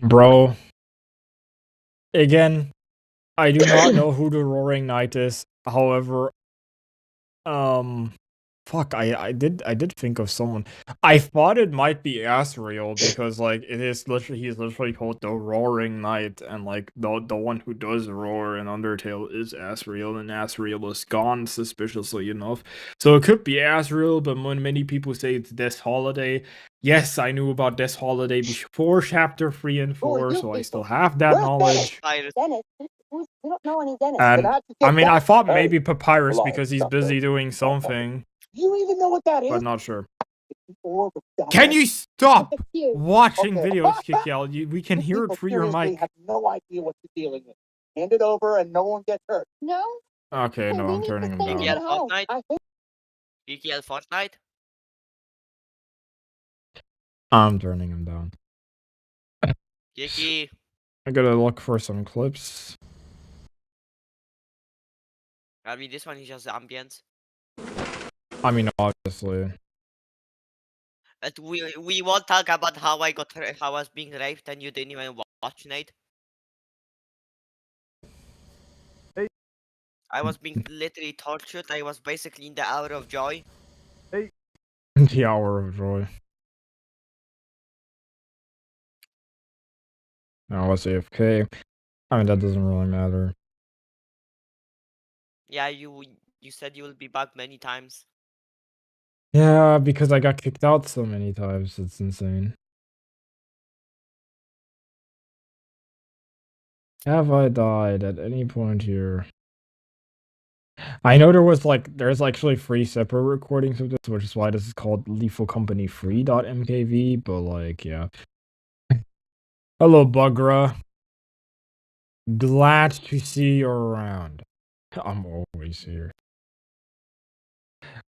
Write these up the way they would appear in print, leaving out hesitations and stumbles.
Bro, again, I do not know who the Roaring Knight is. However, um, fuck, I did think of someone. I thought it might be Asriel because like it is literally he's literally called the Roaring Knight, and like the one who does roar in Undertale is Asriel, and Asriel is gone suspiciously enough. So it could be Asriel, but when many people say it's Death Holiday, yes, I knew about Death Holiday before chapter 3 and 4, so I still have that knowledge. Dennis, we don't know any Dennis. And I mean, I thought Hey, maybe Papyrus hello, because he's Doctor. busy doing something, You even know what that is? but not sure. Orb of Can Dennis. you stop you. watching Okay. videos, Kikiel? We can You hear it people through your seriously mic. have no idea what you're dealing with. Hand it over and no one gets hurt. No? Okay, Hey, no, we I'm need to turning him save down. you ETL at home. Fortnite? I hate ETL Fortnite? I'm turning him down. Kiki. I gotta look for some clips. I mean, this one is just ambience. I mean, obviously. But we won't talk about how I was being raped and you didn't even watch, Nate. Hey. I was being literally tortured. I was basically in the hour of joy. Hey. The hour of joy. No, I was AFK. I mean, that doesn't really matter. Yeah, you said you will be back many times. Yeah, because I got kicked out so many times. It's insane. Have I died at any point here? I know there's actually 3 separate recordings of this, which is why this is called Lethal Company Free.mkv, but like, yeah. Hello, Bugra. Glad to see you around. I'm always here.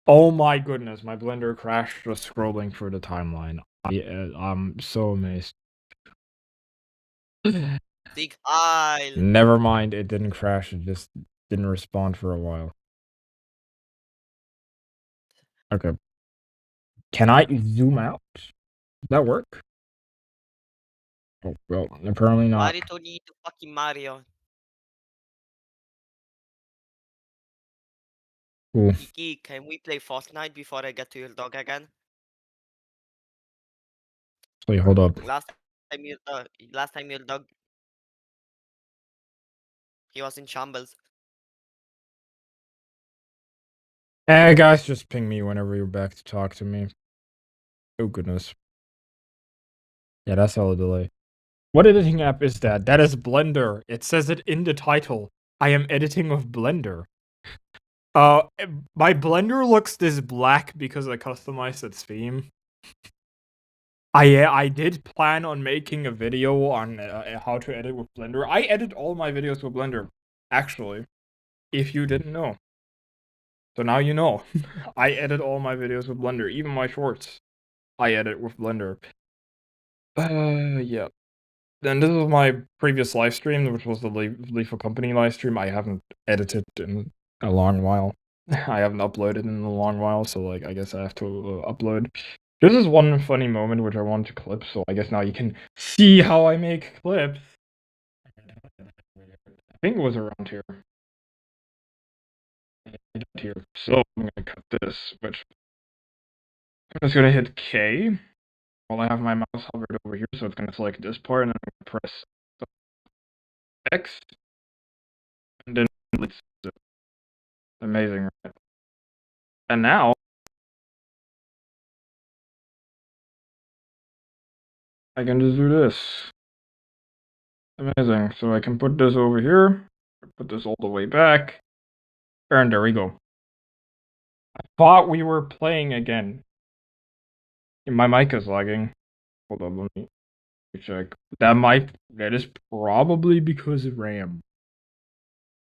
Oh my goodness, my Blender crashed just scrolling through the timeline. I'm so amazed. Big Isle. Never mind, it didn't crash, it just didn't respond for a while. Okay. Can I zoom out? Does that work? Oh, well, apparently not. Mario need to fucking Mario. Ooh. Kiki, can we play Fortnite before I get to your dog again? Wait, hold up. Last time your dog, he was in shambles. Hey guys, just ping me whenever you're back to talk to me. Oh goodness. Yeah, that's hella delay. What editing app is that? That is Blender. It says it in the title. I am editing with Blender. My Blender looks this black because I customized its theme. I did plan on making a video on how to edit with Blender. I edit all my videos with Blender, actually, if you didn't know. So now you know. I edit all my videos with Blender, even my shorts. I edit with Blender. Yeah. Then this is my previous live stream, which was the Lethal Company live stream. I haven't edited in a long while. I haven't uploaded in a long while, so like I guess I have to upload. This is one funny moment which I want to clip, so I guess now you can see how I make clips. I think it was around here. Here. So I'm gonna cut this, which I'm just gonna hit K while I have my mouse hovered over here, so it's gonna select this part, and then I'm gonna press X, and then it's amazing, right? And now I can just do this. Amazing. So I can put this over here, put this all the way back, and there we go. I thought we were playing again. My mic is lagging. Hold on, let me check. That is probably because of RAM.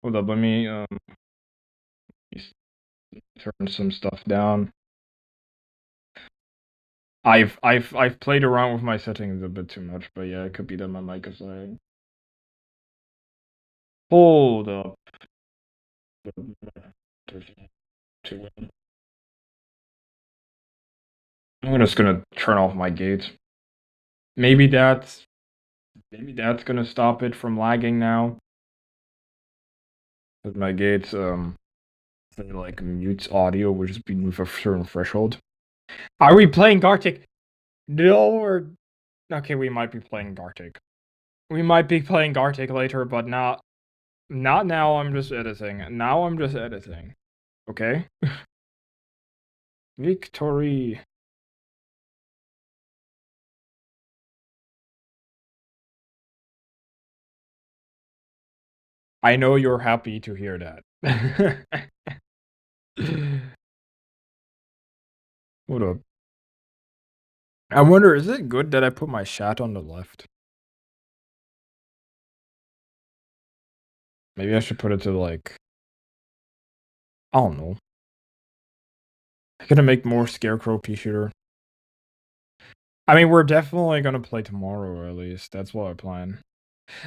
Hold up, let me turn some stuff down. I've played around with my settings a bit too much, but yeah, it could be that my mic is lagging. Hold up. I'm just gonna turn off my gate. Maybe that's Maybe that's gonna stop it from lagging now. But my gates say, like, mutes audio, which is beneath a certain threshold. Are we playing Gartic? No, or okay, we might be playing Gartic. We might be playing Gartic later, but not now. I'm just editing. Now I'm just editing. Okay? Victory. I know you're happy to hear that. Hold up. I wonder, is it good that I put my chat on the left? Maybe I should put it to, like, I don't know. I'm gonna make more Scarecrow pea shooter. I mean, we're definitely gonna play tomorrow, at least. That's what I plan.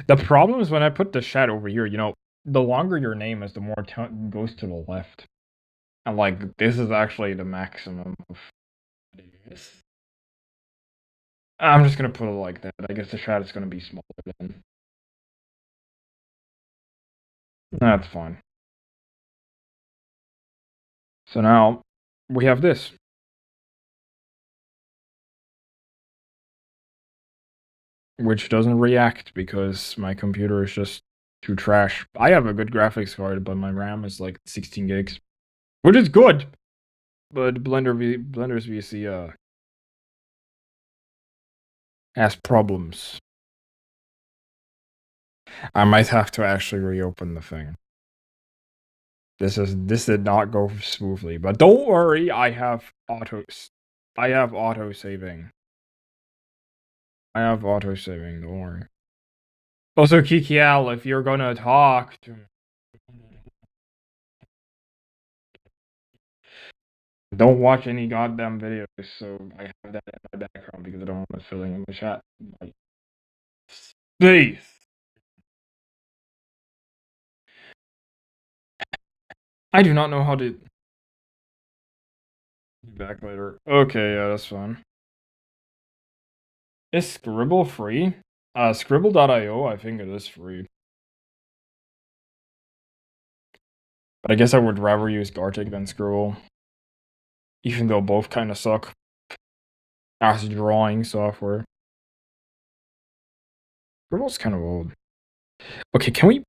The problem is when I put the chat over here, the longer your name is, the more it goes to the left. And, like, this is actually the maximum of this. I'm just gonna put it like that. I guess the chat is gonna be smaller then. That's fine. So now, we have this. Which doesn't react because my computer is just too trash. I have a good graphics card, but my RAM is like 16 gigs, which is good. But Blender's VSE has problems. I might have to actually reopen the thing. This did not go smoothly, but don't worry, I have auto saving. I have auto saving, don't worry. Also, Kikial, if you're gonna talk to me, don't watch any goddamn videos, so I have that in my background because I don't want to filling in the chat. Like, space! I do not know how to... Be back later. Okay, yeah, that's fine. Is Scribble free? Scribble.io, I think it is free. But I guess I would rather use Gartic than Scribble. Even though both kind of suck. As drawing software. Scribble's kind of old. Okay, can we...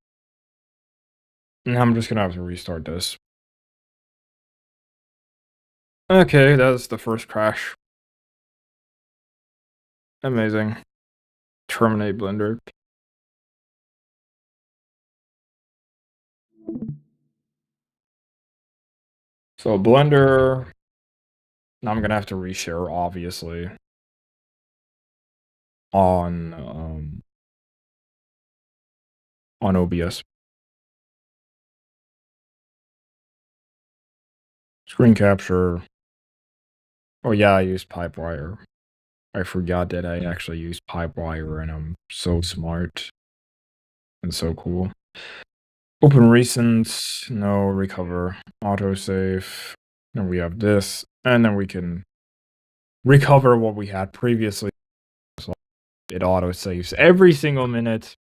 No, I'm just gonna have to restart this. Okay, that's the first crash. Amazing. Terminate Blender. So Blender... Now I'm gonna have to reshare, obviously. On OBS. Screen capture. Oh yeah, I used Pipewire. I forgot that I actually used Pipewire, and I'm so smart. And so cool. Open recent, no, recover, autosave. And we have this, and then we can recover what we had previously. So it autosaves every single minute,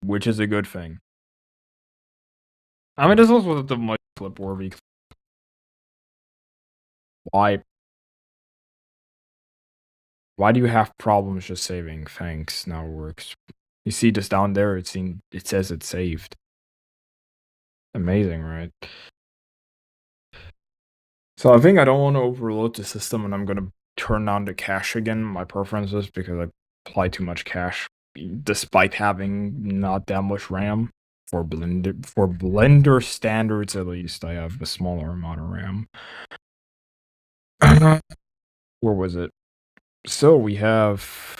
which is a good thing. I mean, this was the mic clip worthy. Why? Why do you have problems just saving? Thanks, now it works. You see this down there, it says it's saved. Amazing, right? So I think I don't want to overload the system, and I'm gonna turn down the cache again, my preferences, because I apply too much cache, despite having not that much RAM. For Blender standards, at least, I have a smaller amount of RAM. Where was it? So we have...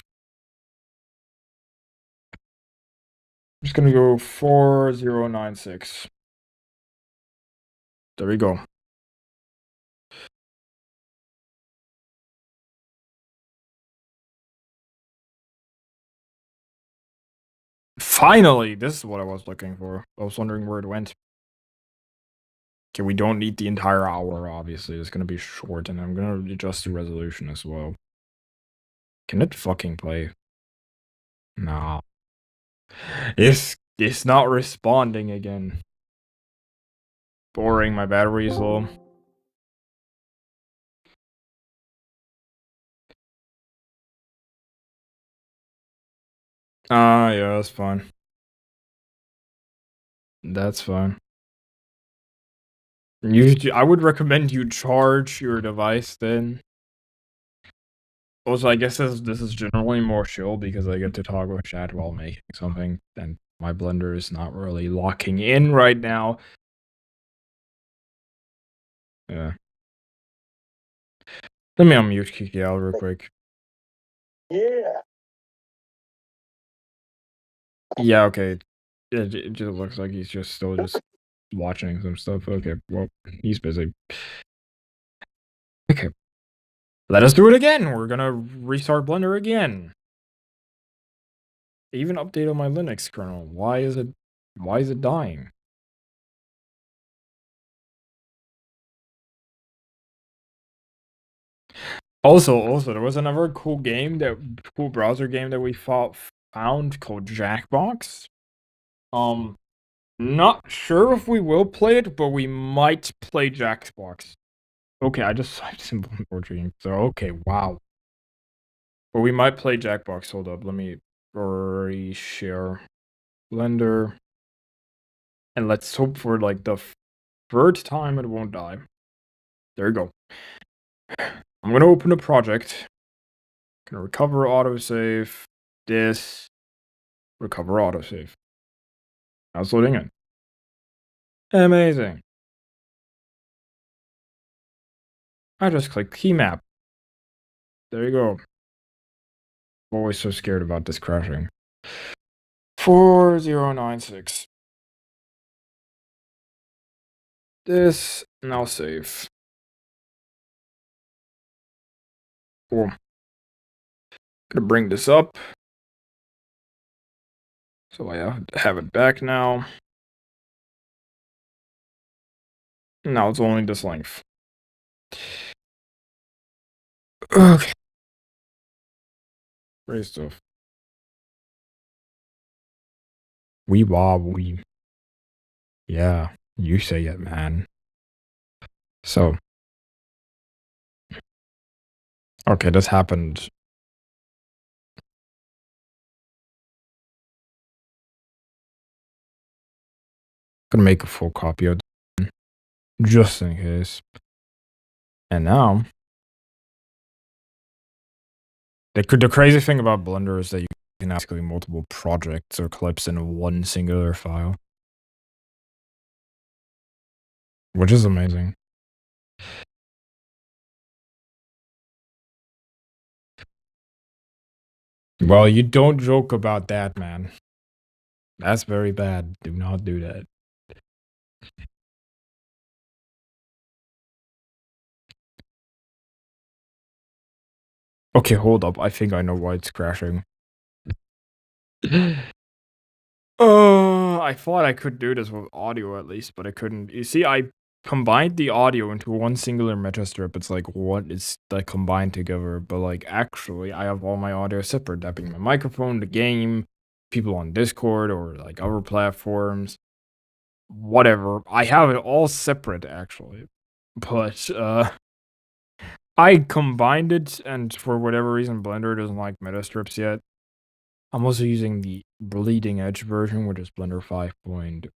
I'm just gonna go 4096. There we go. Finally! This is what I was looking for. I was wondering where it went. Okay, we don't need the entire hour, obviously. It's gonna be short, and I'm gonna adjust the resolution as well. Can it fucking play? Nah. It's not responding again. Boring, my battery is low. Ah, yeah, that's fine. That's fine. I would recommend you charge your device then. Also, I guess this is generally more chill because I get to talk with chat while making something, and my Blender is not really locking in right now. Yeah. Let me unmute Kiki out real quick. Yeah. Yeah, okay. It just looks like he's still watching some stuff. Okay, well, he's busy. Okay. Let us do it again. We're gonna restart Blender again. Even update on my Linux kernel. Why is it dying? Also, there was another cool browser game that we found called Jackbox. Not sure if we will play it, but we might play Jackbox. Okay, I just typed simple origin. So okay, wow. But we might play Jackbox. Hold up, let me reshare Blender, and let's hope for like the third time it won't die. There you go. I'm gonna open a project. Gonna recover autosave. This recover autosave. Now it's loading in. Amazing. I just clicked key map. There you go. Always so scared about this crashing. 4096. This now save. Cool. Gonna bring this up. So I have it back now. Now it's only this length. Okay. Great stuff. We wob. Yeah, you say it, man. So. Okay, this happened. Gonna make a full copy of it, just in case. And now, the crazy thing about Blender is that you can basically multiple projects or clips in one singular file, which is amazing. Well, you don't joke about that, man. That's very bad. Do not do that. Okay, hold up. I think I know why it's crashing. I thought I could do this with audio at least, but I couldn't. You see, I combined the audio into one singular meta strip. It's like what is like combined together, but like actually, I have all my audio separate. That being my microphone, the game, people on Discord or like other platforms, whatever. I have it all separate actually, but I combined it, and for whatever reason, Blender doesn't like meta strips yet. I'm also using the bleeding edge version, which is Blender 5.1.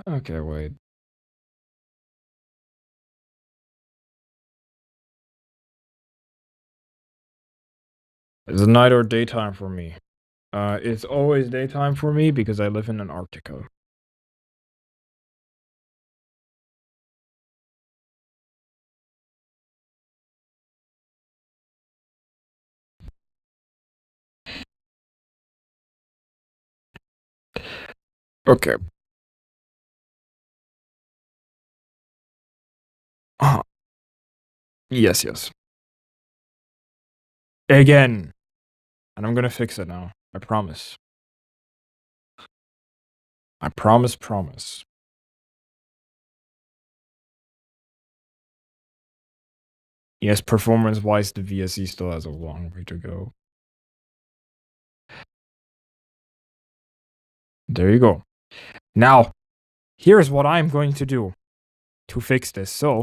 Okay, wait. Is it night or daytime for me? It's always daytime for me because I live in Antarctica. Okay. Uh, yes, yes. Again. And I'm gonna fix it now. I promise. I promise. Yes, performance-wise, the VSE still has a long way to go. There you go. Now, here's what I'm going to do to fix this. So,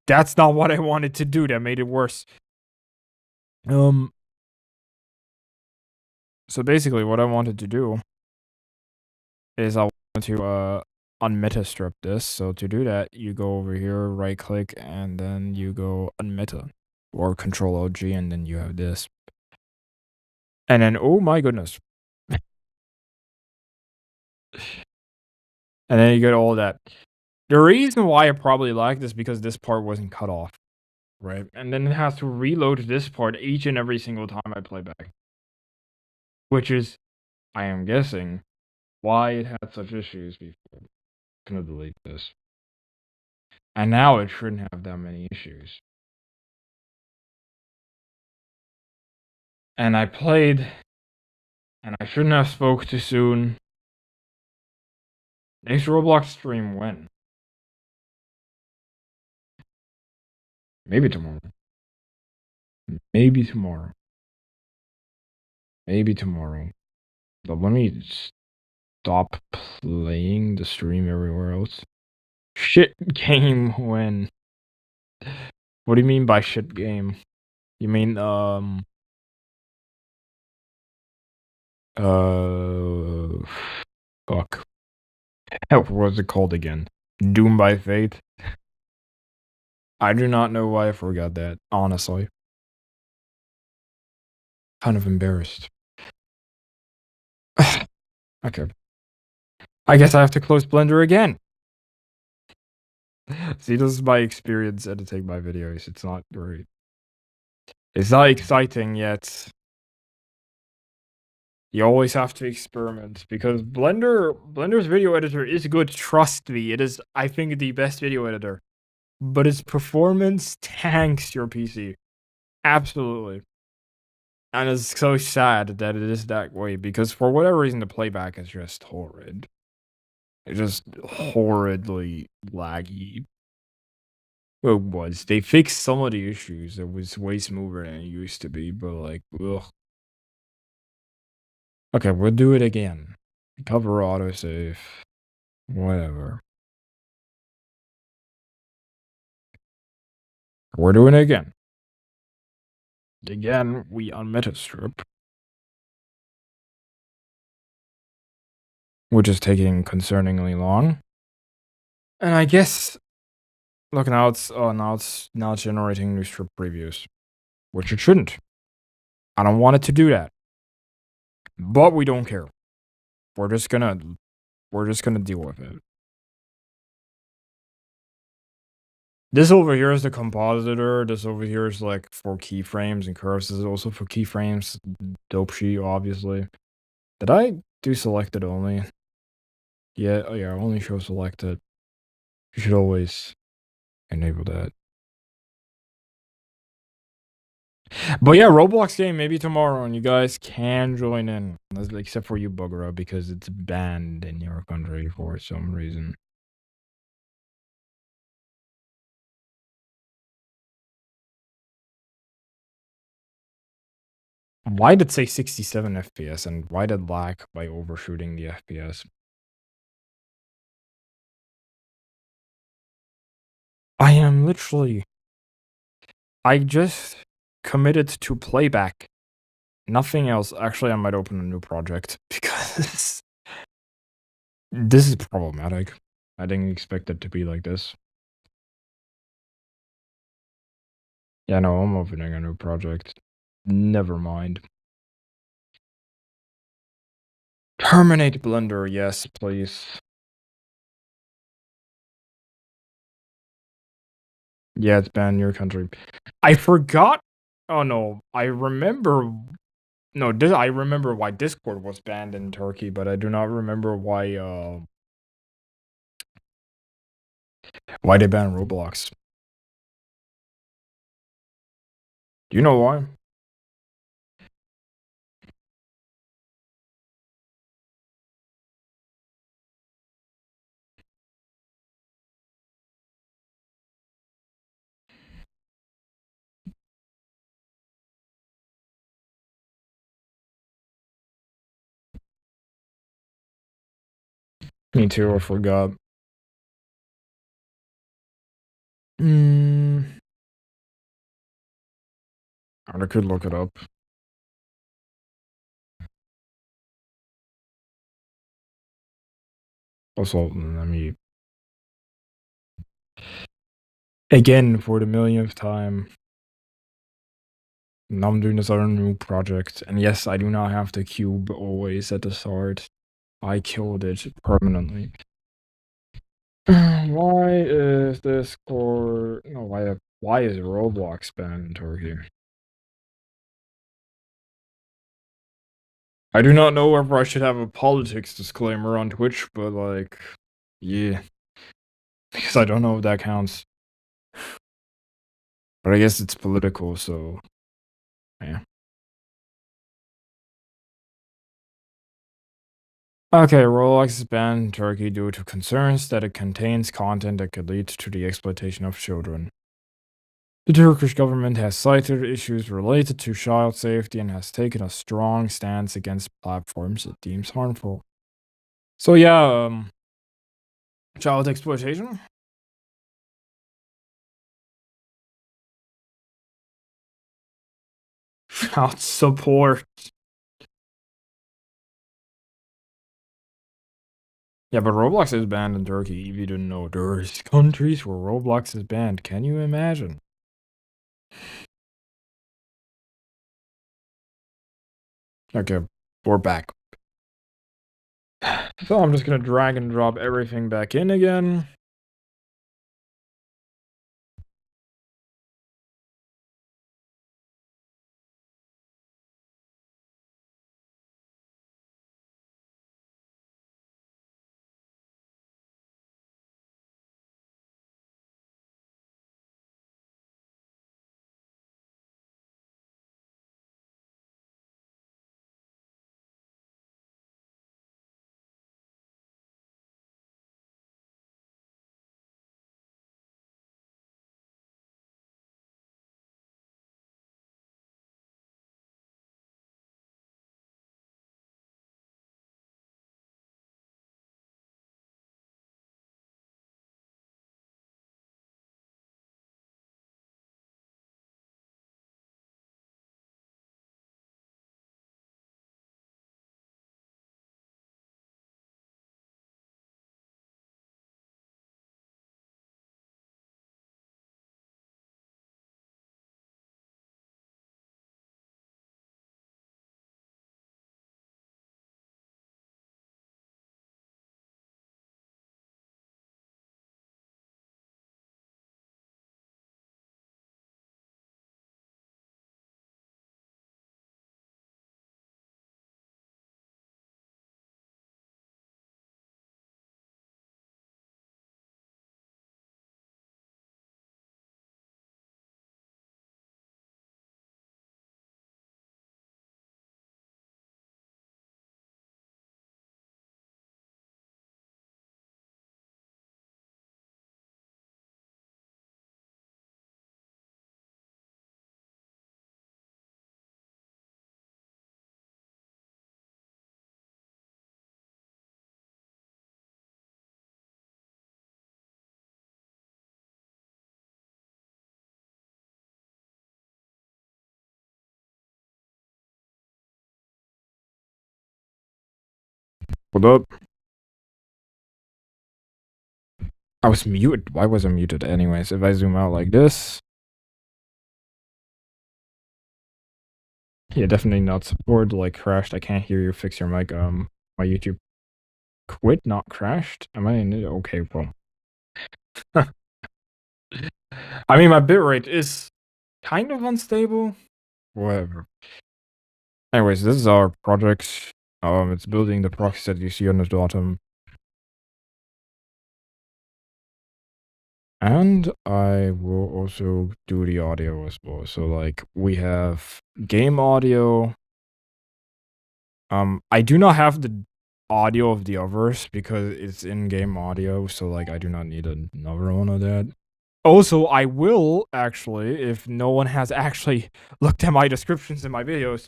that's not what I wanted to do. That made it worse. So basically what I wanted to do is I want to unmeta strip this. So to do that, you go over here, right click, and then you go unmeta or control OG, and then you have this. And then, oh my goodness. And then you get all that. The reason why I probably like this because this part wasn't cut off, right? And then it has to reload this part each and every single time I play back. Which is, I am guessing, why it had such issues before. I'm gonna delete this. And now it shouldn't have that many issues. And I played, and I shouldn't have spoke too soon. Next Roblox stream when? Maybe tomorrow. Maybe tomorrow. Maybe tomorrow. But let me stop playing the stream everywhere else. Shit game when? What do you mean by shit game? You mean, fuck. What was it called again? Doom by Fate? I do not know why I forgot that, honestly. Kind of embarrassed. Okay. I guess I have to close Blender again. See, this is my experience editing my videos. It's not great. It's not exciting yet. You always have to experiment because Blender's video editor is good. Trust me, it is, I think, the best video editor. But its performance tanks your PC. Absolutely. And it's so sad that it is that way because for whatever reason, the playback is just horrid. It's just horridly laggy. Well, it was. They fixed some of the issues. It was way smoother than it used to be, but like, ugh. Okay, we'll do it again. Cover autosave. Whatever. We're doing it again. Again, we unmeta strip. Which is taking concerningly long. And I guess, look, now it's generating new strip previews. Which it shouldn't. I don't want it to do that. But we don't care. We're just gonna deal with it. This over here is the compositor. This over here is like for keyframes and curves. This is also for keyframes. Dope sheet, obviously. Did I do selected only? Yeah, oh yeah, only show selected. You should always enable that. But yeah, Roblox game maybe tomorrow, and you guys can join in, except for you, Buggerah, because it's banned in your country for some reason. Why did it say 67 FPS, and why did lag by overshooting the FPS? I am literally... I just committed to playback. Nothing else. Actually, I might open a new project, because this is problematic. I didn't expect it to be like this. Yeah, no, I'm opening a new project. Never mind. Terminate Blender, yes, please. Yeah, it's banned in your country. I forgot. Oh no, I remember. No, I remember why Discord was banned in Turkey, but I do not remember why they banned Roblox. Do you know why? Me too, I forgot. I could look it up. Also, let me... Again, for the millionth time. Now I'm doing this other new project. And yes, I do not have the cube always at the start. I killed it permanently. Why is this core... No, why is Roblox banned in Turkey? I do not know whether I should have a politics disclaimer on Twitch, but like, yeah. Because I don't know if that counts. But I guess it's political, so yeah. Okay, Roblox is banned in Turkey due to concerns that it contains content that could lead to the exploitation of children. The Turkish government has cited issues related to child safety and has taken a strong stance against platforms it deems harmful. So yeah, child exploitation? Child support. Yeah, but Roblox is banned in Turkey. If you didn't know, there's countries where Roblox is banned. Can you imagine? Okay, we're back. So I'm just gonna drag and drop everything back in again. What up? I was muted. Why was I muted anyways? If I zoom out like this. Yeah, definitely not support, like crashed. I can't hear you. Fix your mic. My YouTube quit, not crashed. Am I in it? Okay, well. I mean, my bitrate is kind of unstable. Whatever. Anyways, this is our project. It's building the proxy that you see on the bottom. And I will also do the audio as well. So like we have game audio. I do not have the audio of the others because it's in-game audio, so like I do not need another one of that. Also, I will actually, if no one has actually looked at my descriptions in my videos,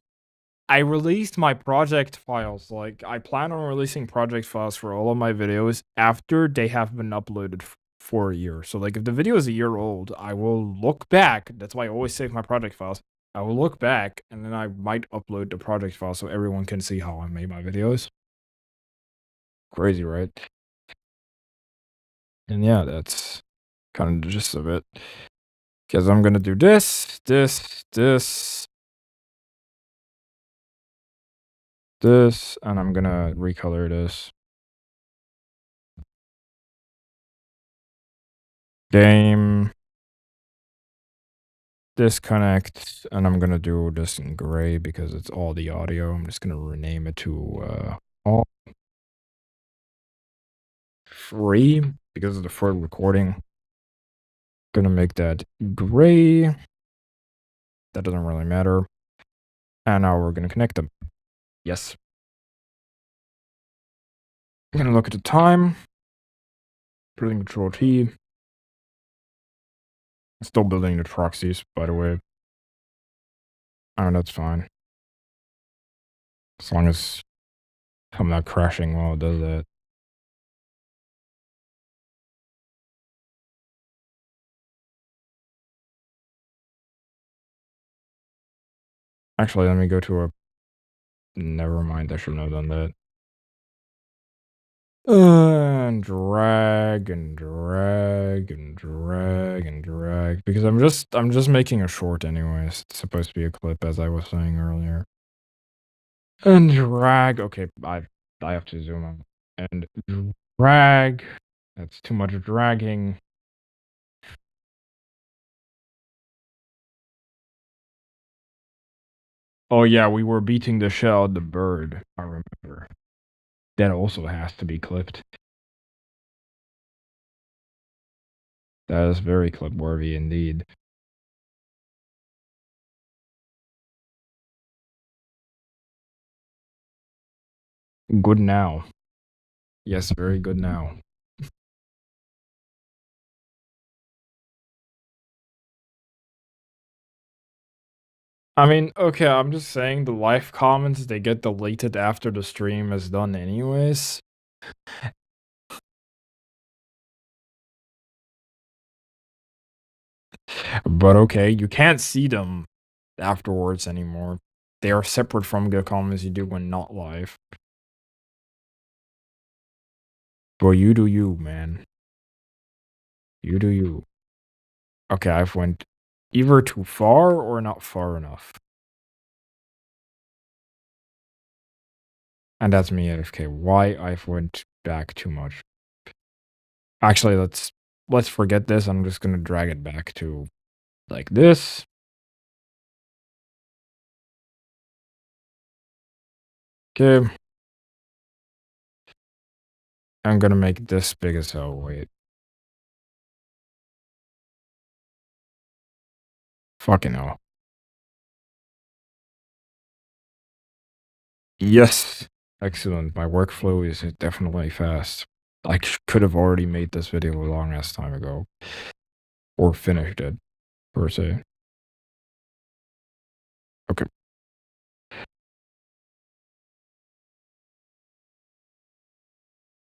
I released my project files, like, I plan on releasing project files for all of my videos after they have been uploaded for a year. So, like, if the video is a year old, I will look back. That's why I always save my project files. I will look back, and then I might upload the project file so everyone can see how I made my videos. Crazy, right? And yeah, that's kind of the gist of it. Because I'm gonna do this, and I'm gonna recolor this. Game. Disconnect, and I'm gonna do this in gray because it's all the audio. I'm just gonna rename it to all free because of the for recording. Gonna make that gray. That doesn't really matter. And now we're gonna connect them. Yes. I'm gonna look at the time. Putting Control T. Still building the proxies, by the way. Oh, that's fine. As long as I'm not crashing while it does that. Actually, let me go to a... Never mind, I shouldn't have done that. And drag and drag and drag and drag because I'm just making a short anyways. It's supposed to be a clip as I was saying earlier. And drag. Okay, I have to zoom out. And drag. That's too much dragging. Oh yeah, we were beating the shell of the bird. I remember. That also has to be clipped. That is very clip worthy indeed. Good now. Yes, very good now. I mean, okay, I'm just saying the live comments, they get deleted after the stream is done anyways. But okay, you can't see them afterwards anymore. They are separate from the comments you do when not live. But you do you, man. You do you. Okay, I've went either too far or not far enough. And that's me AFK. Why I've went back too much. Actually, let's forget this. I'm just gonna drag it back to like this. Okay. I'm gonna make this big as hell. Wait. Fucking hell. Yes. Excellent. My workflow is definitely fast. I could have already made this video a long ass time ago. Or finished it, per se. Okay.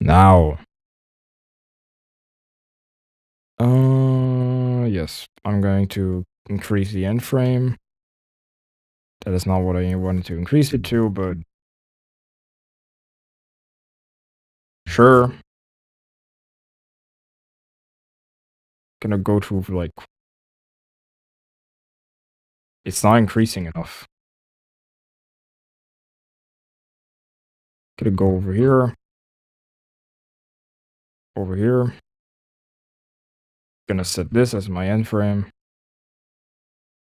Now. Yes. I'm going to increase the end frame. That is not what I wanted to increase it to, but sure. Gonna go to like... It's not increasing enough. Gonna go over here. Over here. Gonna set this as my end frame.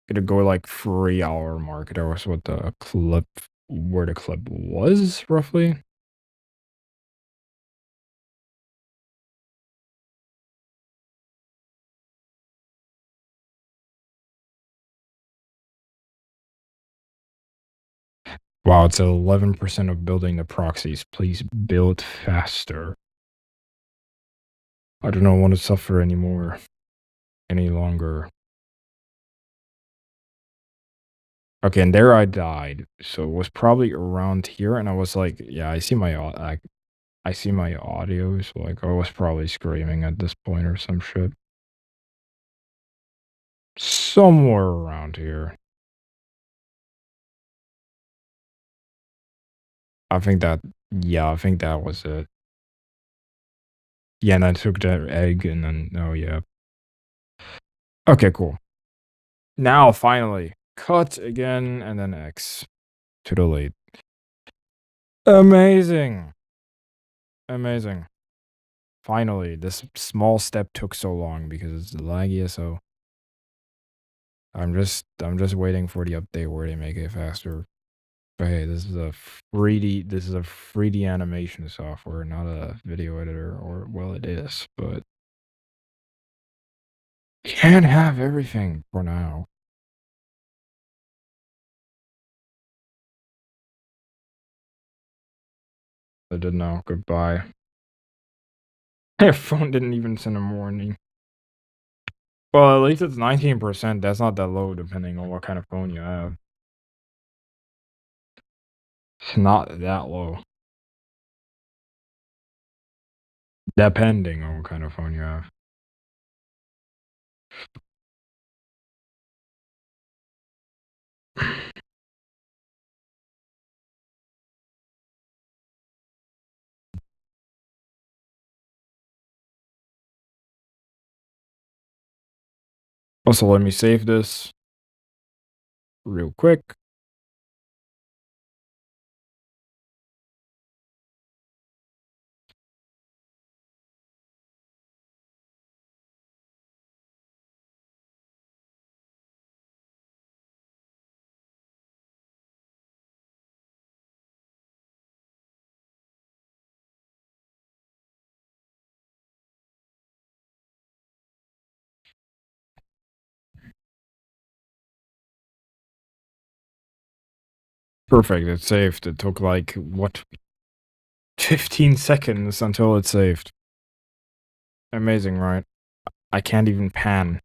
Gonna go like 3-hour mark. That was what the clip, where the clip was roughly. Wow, it's 11% of building the proxies. Please build faster. I do not want to suffer anymore. Any longer. Okay, and there I died. So it was probably around here, and I was like, yeah, I see my audio, so like I was probably screaming at this point or some shit. Somewhere around here. I think that yeah, I think that was it. Yeah, and I took that egg and then oh yeah. Okay, cool. Now finally, cut again and then X to delete. Amazing. Amazing. Finally, this small step took so long because it's laggy, so I'm just waiting for the update where they make it faster. But hey, this is a 3D animation software, not a video editor, or well it is, but can't have everything for now. I did know. Goodbye. Your phone didn't even send a warning. Well, at least it's 19%. That's not that low, depending on what kind of phone you have. It's not that low. Depending on what kind of phone you have. Also, let me save this real quick. Perfect, it's saved. It took like, what, 15 seconds until it saved. Amazing, right? I can't even pan.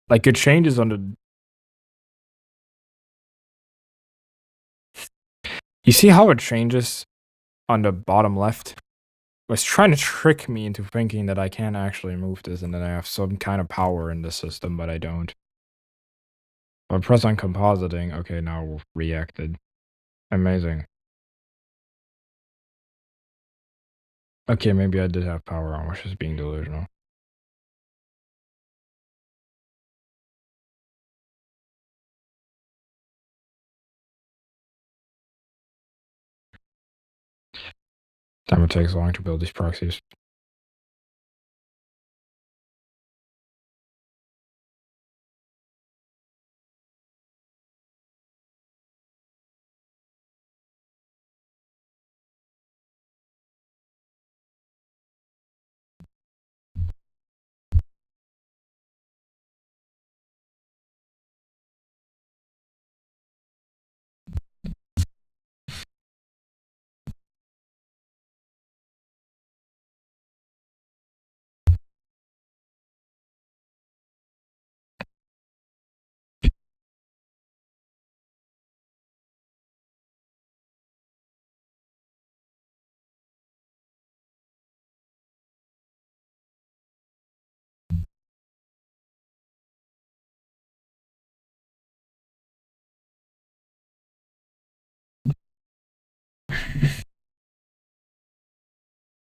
Like, it changes on the... You see how it changes on the bottom left? It was trying to trick me into thinking that I can actually move this and that I have some kind of power in the system, but I don't. I press on compositing. Okay, now reacted. Amazing. Okay, maybe I did have power on, which is being delusional. Damn, it takes long to build these proxies.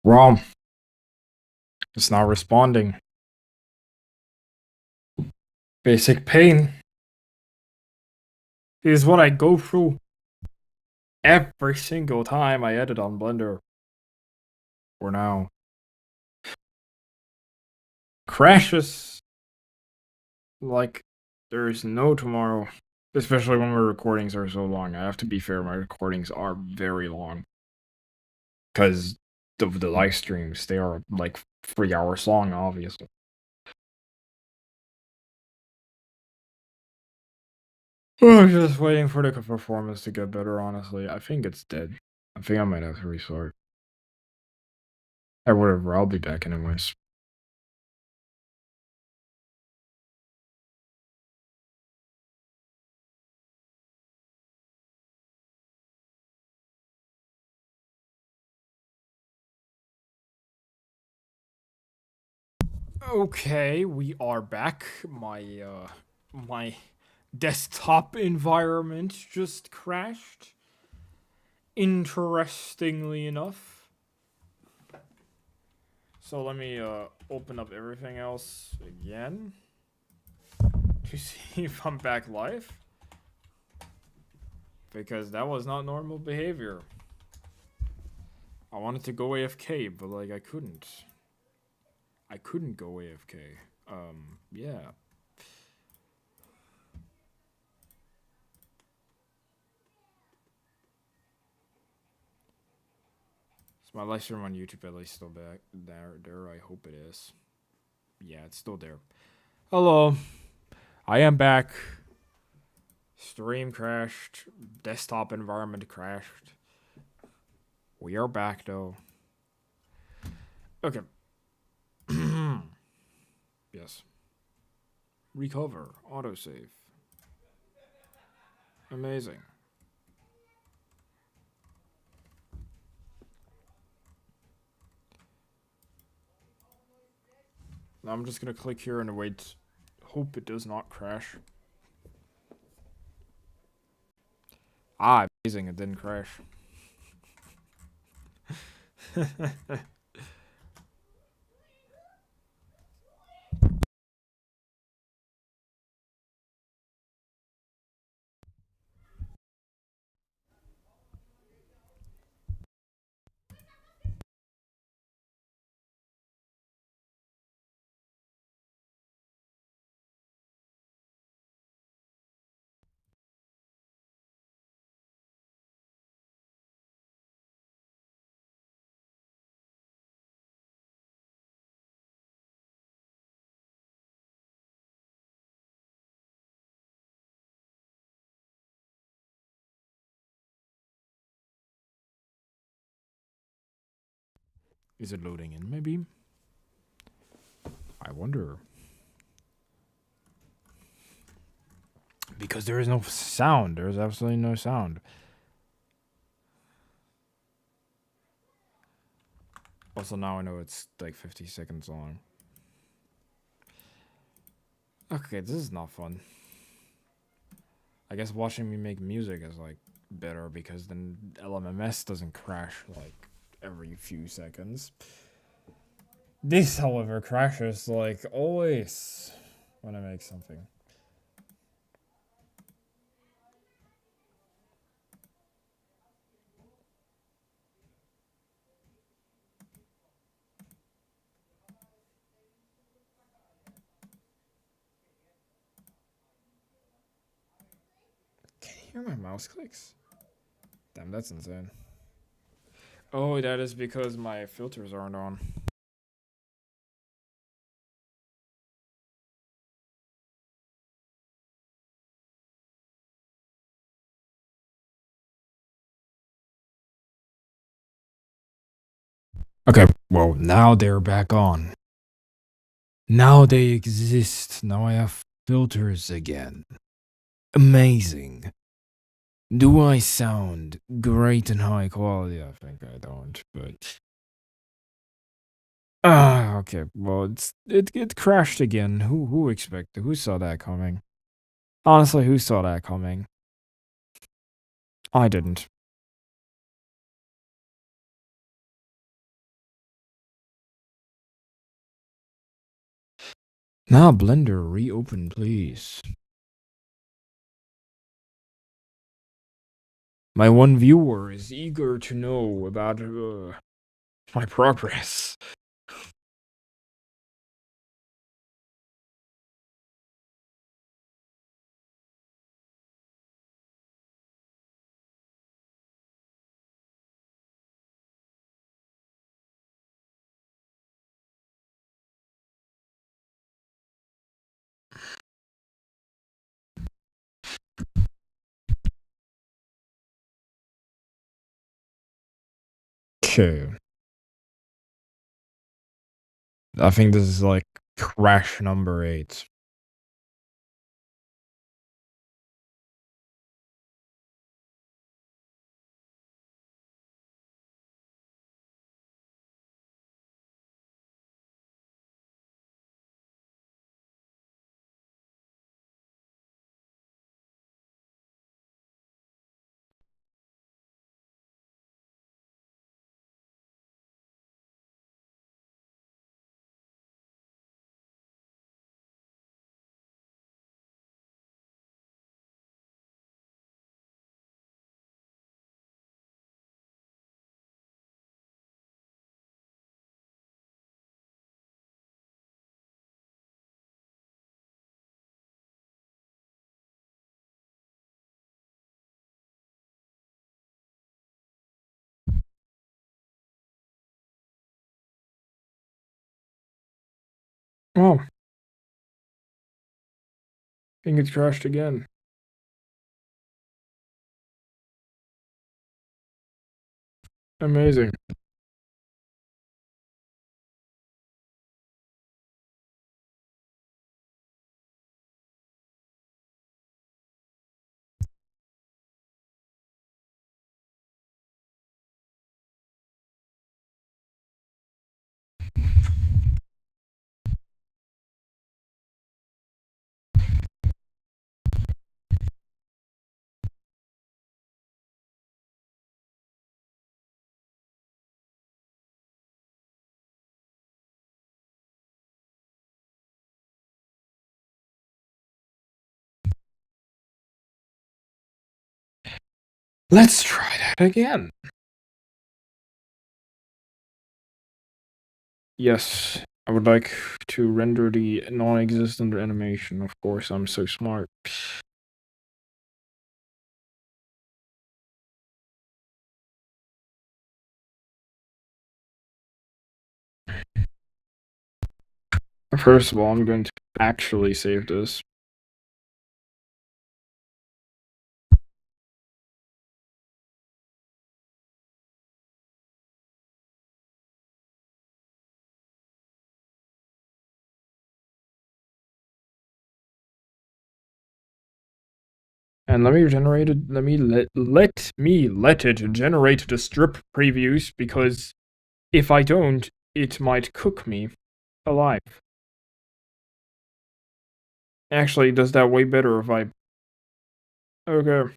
ROM. It's not responding. Basic pain is what I go through every single time I edit on Blender. For now. Crashes like there's no tomorrow. Especially when my recordings are so long. I have to be fair, my recordings are very long. Because the live streams, they are like 3 hours long, obviously. I'm just waiting for the performance to get better, honestly. I think it's dead. I think I might have to restart. Or whatever, I'll be back anyways. Okay, we are back. My desktop environment just crashed. Interestingly enough. So let me open up everything else again to see if I'm back live. Because that was not normal behavior. I wanted to go AFK, but like I couldn't. I couldn't go AFK. Yeah. Is my live stream on YouTube at least still back there? I hope it is. Yeah, it's still there. Hello. I am back. Stream crashed. Desktop environment crashed. We are back though. Okay. Yes. Recover. Autosave. Amazing. Now I'm just gonna click here and wait. Hope it does not crash. Ah, amazing, it didn't crash. Is it loading in, maybe? I wonder. Because there is no sound. There's absolutely no sound. Also, now I know it's like 50 seconds long. Okay, this is not fun. I guess watching me make music is like better because then LMMS doesn't crash like every few seconds. This, however, crashes like always when I make something. Can you hear my mouse clicks? Damn, that's insane. Oh, that is because my filters aren't on. Okay, well, now they're back on. Now they exist. Now I have filters again. Amazing. Do I sound great and high quality? I think I don't, but okay. Well, it crashed again. Who expected? Who saw that coming? Honestly, who saw that coming? I didn't. Now, Blender, reopen, please. My one viewer is eager to know about my progress. Okay. I think this is like crash number 8. Oh. I think it's crashed again. Amazing. Let's try that again. Yes, I would like to render the non-existent animation. Of course, I'm so smart. First of all, I'm going to actually save this. And let me generate it. Let me let it generate the strip previews, because if I don't, it might cook me alive. Actually, it does that way better if I. Okay.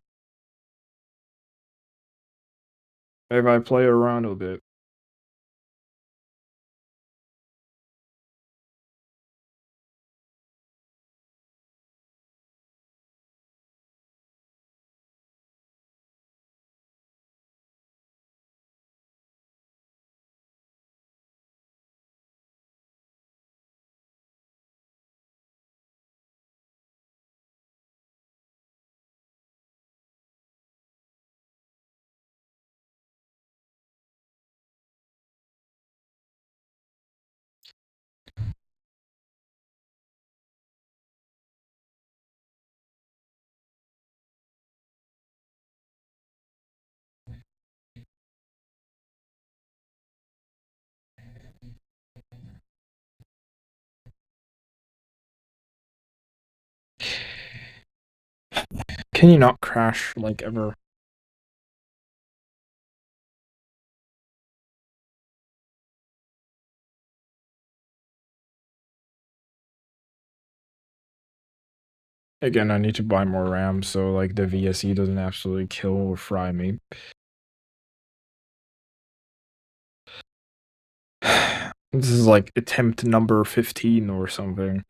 If I play around a bit. Can you not crash like ever? Again, I need to buy more RAM so like the VSE doesn't absolutely kill or fry me. This is like attempt number 15 or something.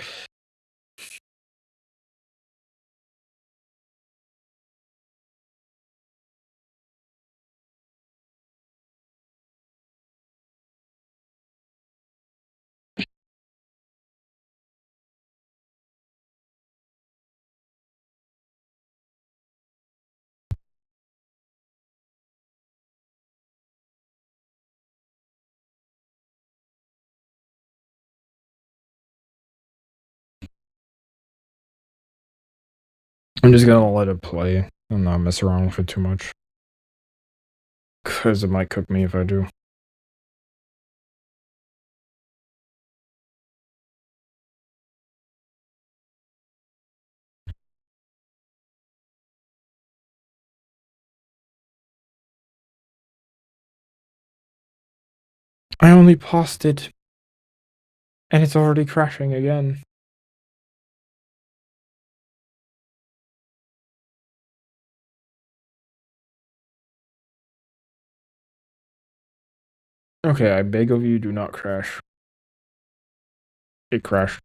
I'm just gonna let it play and not mess around with it too much. Because it might cook me if I do. I only paused it. And it's already crashing again. Okay, I beg of you, do not crash. It crashed.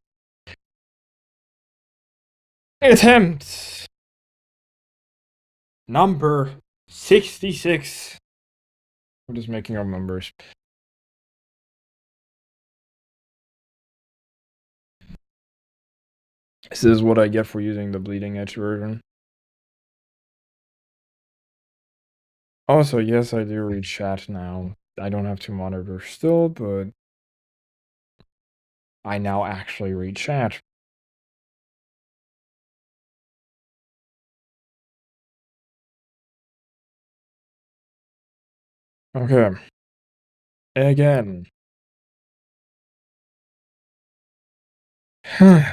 Attempt number 66. I'm just making up numbers. This is what I get for using the bleeding edge version. Also, yes, I do read chat now. I don't have two monitors still, but I now actually read chat. Okay. Again. I'm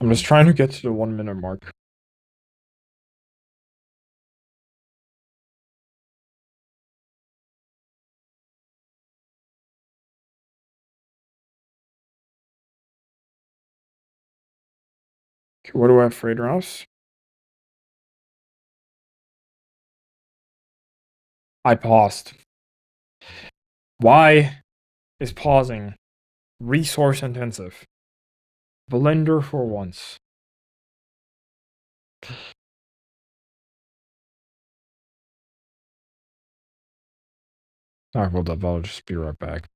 just trying to get to the 1 minute mark. Okay, what do I have for rouse? I paused. Why is pausing resource intensive? Blender for once. Alright, hold up, I'll just be right back.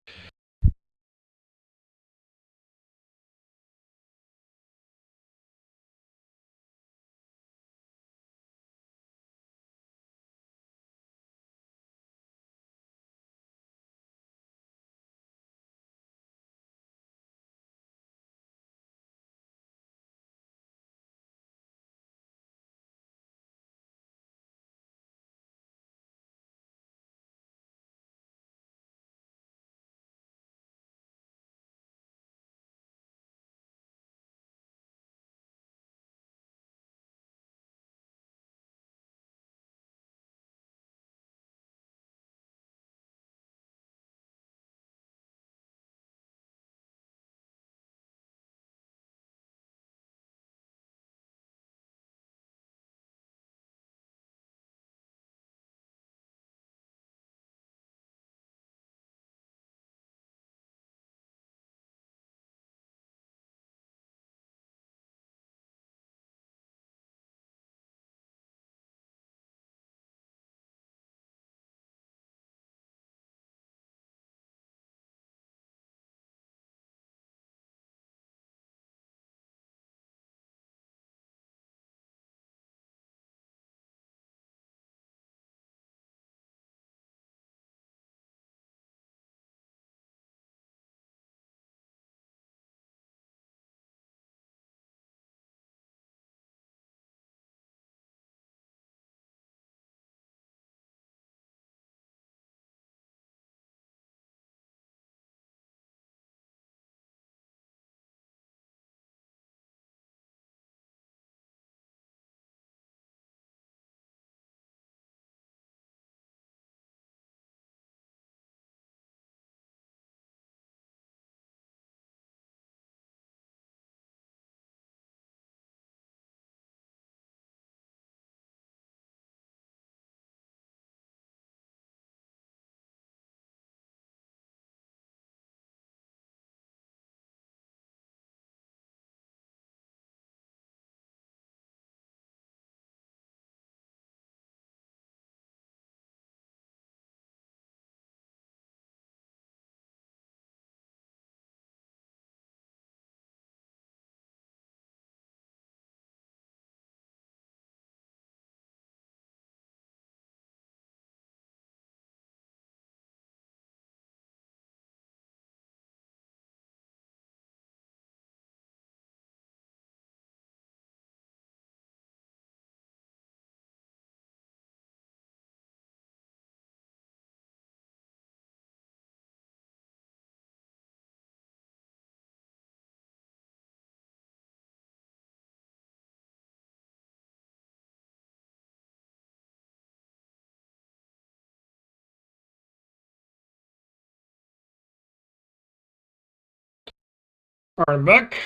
Alright, I'm back.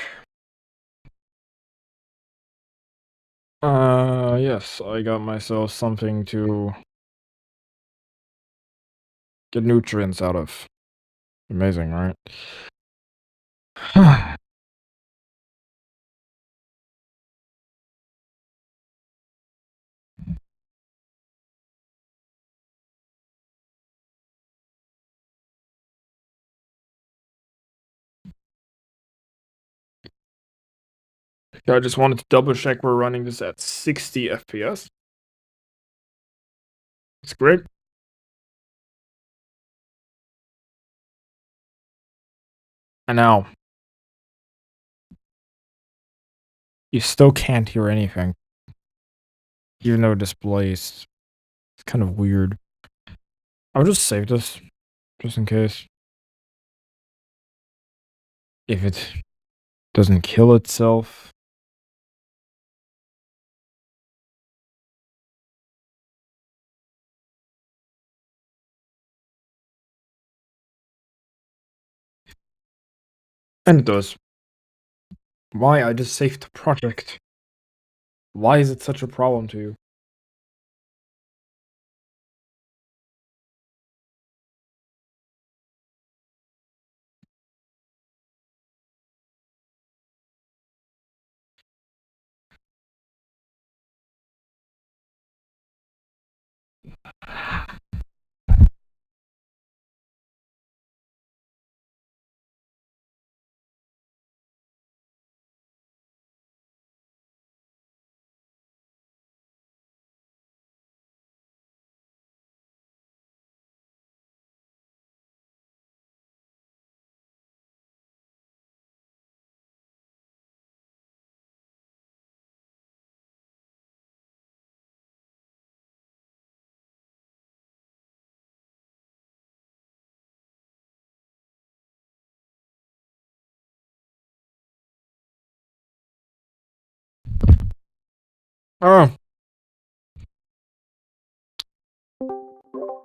Yes, I got myself something to get nutrients out of. Amazing, right? I just wanted to double check we're running this at 60 FPS. It's great. And now you still can't hear anything, even though it displays. It's kind of weird. I'll just save this, just in case. If it doesn't kill itself. And it does. Why? I just saved the project. Why is it such a problem to you? Oh.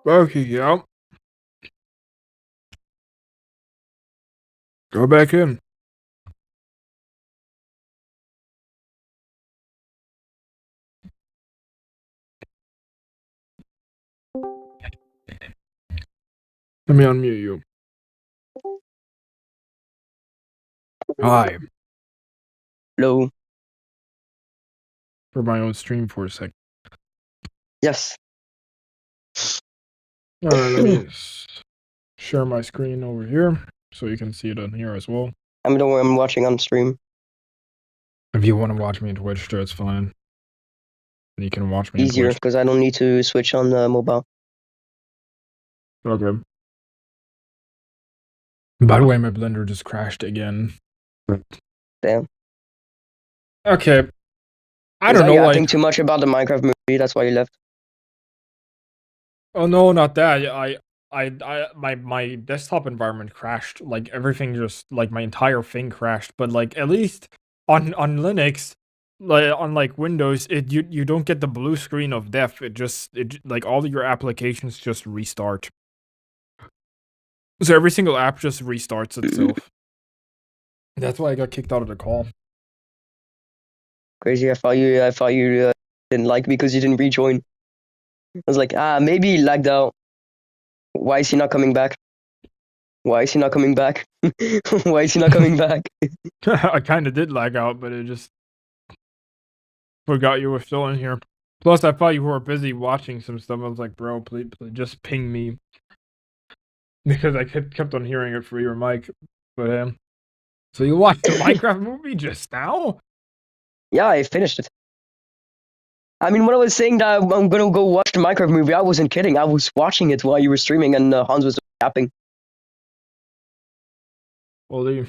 Okay, yeah. Go back in. Let me unmute you. Hi. Hello. For my own stream for a sec. Yes. Alright, let me share my screen over here so you can see it on here as well. I'm watching on stream. If you want to watch me on Twitch, that's fine. You can watch me on Easier Twitch. because I don't need to switch on mobile. Okay. By the way, my blender just crashed again. Damn. Okay. I Was don't know, I like... think too much about the Minecraft movie, that's why you left. Oh no, not that. My desktop environment crashed. Like everything just like my entire thing crashed. But like at least on Linux, like on like Windows, you don't get the blue screen of death. Like all of your applications just restart. So every single app just restarts itself. That's why I got kicked out of the call. Crazy. I thought you didn't like me because you didn't rejoin. I was like, maybe he lagged out. Why is he not coming back? Why is he not coming back? Why is he not coming back? I kind of did lag out, but it just forgot you were still in here. Plus, I thought you were busy watching some stuff. I was like, bro, please just ping me. Because I kept on hearing it through your mic. But, so you watched the Minecraft movie just now? Yeah, I finished it. I mean, when I was saying that I'm gonna go watch the Minecraft movie, I wasn't kidding. I was watching it while you were streaming and Hans was yapping. Well, you...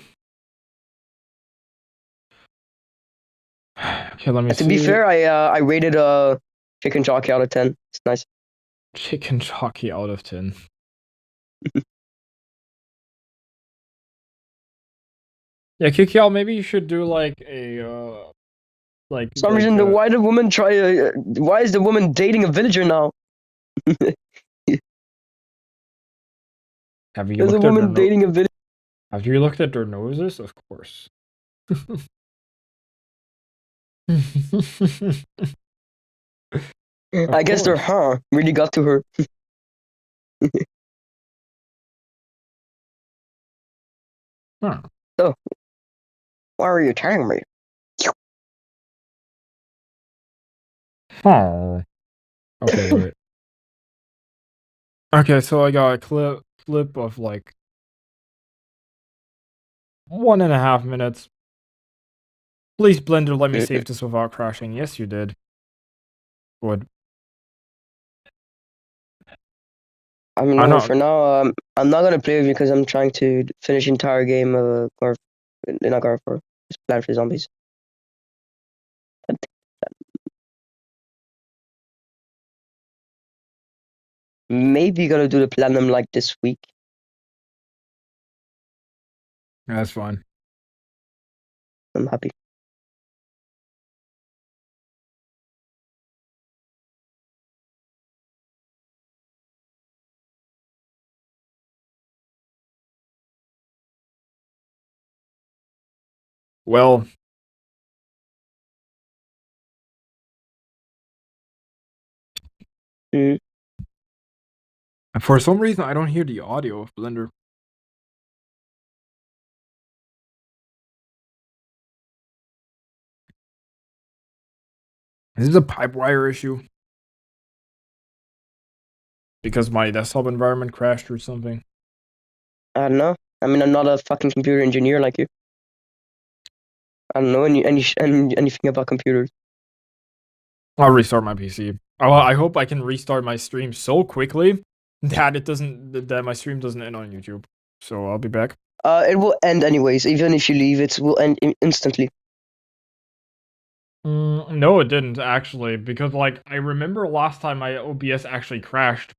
Okay, let me And to see. be fair, I rated Chicken Jockey out of 10. It's nice. Chicken Jockey out of 10. Yeah, Kikial, maybe you should do like a, like... For some like, reason, why is the woman dating a villager now? Have you There's a looked at their woman dating a villager. Have you looked at their noses? Of course. I guess their really got to her. Huh. So, why are you telling me? Oh. Okay, wait. Okay, so I got a clip of like 1.5 minutes. Please, Blender, let me save this without crashing. Yes, you did. Good. I mean, I no, know. for now, I'm not gonna play it because I'm trying to finish entire game of not Gar 4, just Plan for Zombies. Maybe gonna do the platinum like this week. That's fine. I'm happy. Well, Mm. for some reason, I don't hear the audio of Blender. Is this a pipe wire issue? Because my desktop environment crashed or something? I don't know. I mean, I'm not a fucking computer engineer like you. I don't know anything about computers. I'll restart my PC. Oh, I hope I can restart my stream so quickly that that my stream doesn't end on YouTube. So I'll be back. It will end anyways. Even if you leave, it will end instantly. No, it didn't actually, because like I remember last time my OBS actually crashed.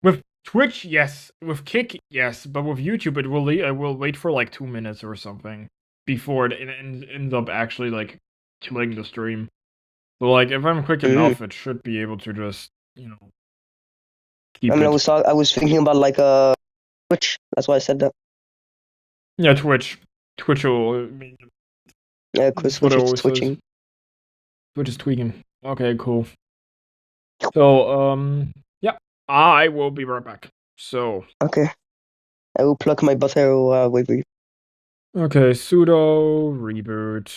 With Twitch, yes. With Kick, yes. But with YouTube, it will wait for like 2 minutes or something before it ends up actually like killing the stream. So like if I'm quick enough, it should be able to just keep I mean, it. I was thinking about like Twitch. That's why I said that. Yeah, Twitch. Twitch will. Yeah, That's because what Twitch it is always says. twitching. Twitch is tweaking. Okay, cool. So yeah, I will be right back. So Okay. I will plug my Botero wait for you. okay, sudo reboot.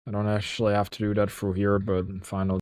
I don't actually have to do that through here, but fine. I'll